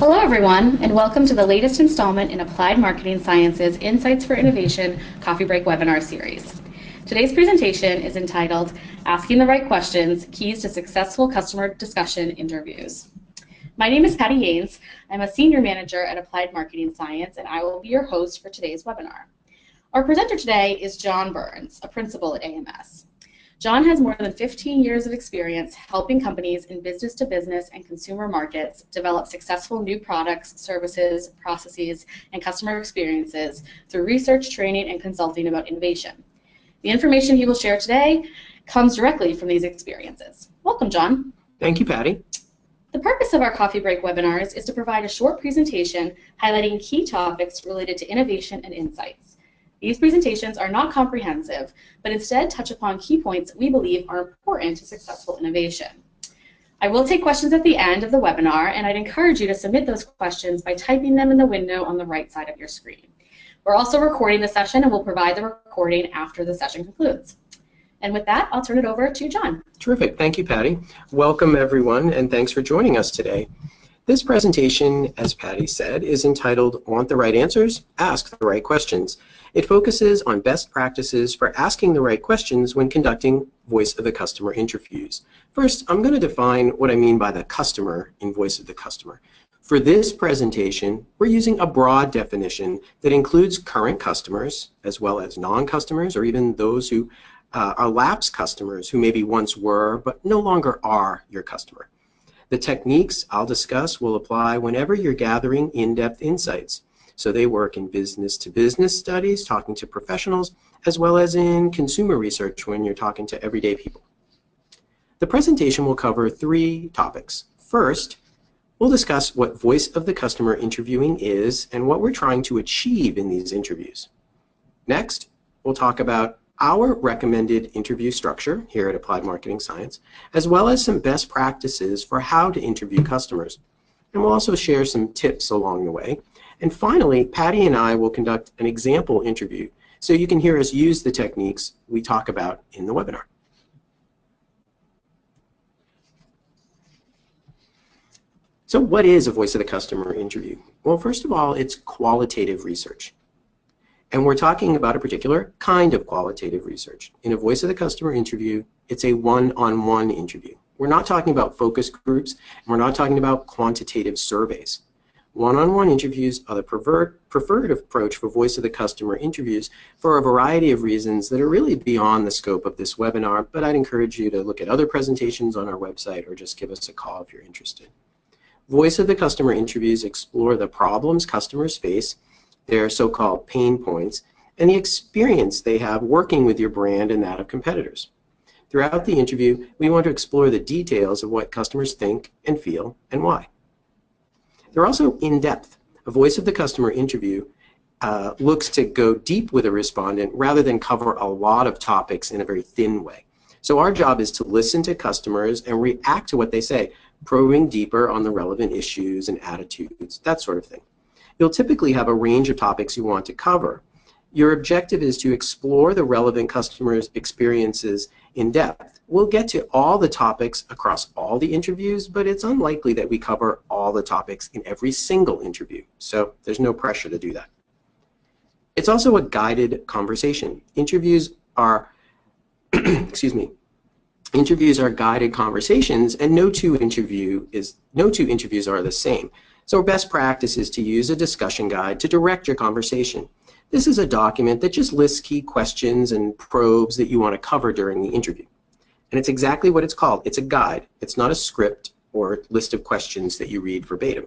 Hello everyone, and welcome to the latest installment in Applied Marketing Sciences Insights for Innovation Coffee Break webinar series. Today's presentation is entitled Asking the Right Questions, Keys to Successful Customer Discussion Interviews. My name is Patty Yanes. I'm a Senior Manager at Applied Marketing Science, and I will be your host for today's webinar. Our presenter today is John Burns, a principal at AMS. John has more than 15 years of experience helping companies in business-to-business and consumer markets develop successful new products, services, processes, and customer experiences through research, training, and consulting about innovation. The information he will share today comes directly from these experiences. Welcome, John. Thank you, Patty. The purpose of our coffee break webinars is to provide a short presentation highlighting key topics related to innovation and insights. These presentations are not comprehensive, but instead touch upon key points we believe are important to successful innovation. I will take questions at the end of the webinar, and I'd encourage you to submit those questions by typing them in the window on the right side of your screen. We're also recording the session, and we'll provide the recording after the session concludes. And with that, I'll turn it over to John. Terrific. Thank you, Patty. Welcome, everyone, and thanks for joining us today. This presentation, as Patty said, is entitled Want the Right Answers? Ask the Right Questions. It focuses on best practices for asking the right questions when conducting voice of the customer interviews. First, I'm going to define what I mean by the customer in voice of the customer. For this presentation, we're using a broad definition that includes current customers as well as non-customers, or even those who are lapsed customers who maybe once were but no longer are your customer. The techniques I'll discuss will apply whenever you're gathering in-depth insights. So they work in business-to-business studies, talking to professionals, as well as in consumer research when you're talking to everyday people. The presentation will cover three topics. First, we'll discuss what voice of the customer interviewing is and what we're trying to achieve in these interviews. Next, we'll talk about our recommended interview structure here at Applied Marketing Science, as well as some best practices for how to interview customers. And we'll also share some tips along the way. And finally, Patty and I will conduct an example interview so you can hear us use the techniques we talk about in the webinar. So what is a voice of the customer interview? Well, first of all, it's qualitative research. And we're talking about a particular kind of qualitative research. In a voice of the customer interview, it's a one-on-one interview. We're not talking about focus groups, and we're not talking about quantitative surveys. One-on-one interviews are the preferred approach for voice of the customer interviews for a variety of reasons that are really beyond the scope of this webinar, but I'd encourage you to look at other presentations on our website or just give us a call if you're interested. Voice of the customer interviews explore the problems customers face, their so-called pain points, and the experience they have working with your brand and that of competitors. Throughout the interview, we want to explore the details of what customers think and feel and why. They're also in-depth. A voice of the customer interview looks to go deep with a respondent rather than cover a lot of topics in a very thin way. So our job is to listen to customers and react to what they say, probing deeper on the relevant issues and attitudes, that sort of thing. You'll typically have a range of topics you want to cover. Your objective is to explore the relevant customers' experiences in depth. We'll get to all the topics across all the interviews, but it's unlikely that we cover all the topics in every single interview, so there's no pressure to do that. It's also a guided conversation. Interviews are, interviews are guided conversations, and no two interviews are the same. So best practice is to use a discussion guide to direct your conversation. This is a document that just lists key questions and probes that you want to cover during the interview. And it's exactly what it's called. It's a guide. It's not a script or list of questions that you read verbatim.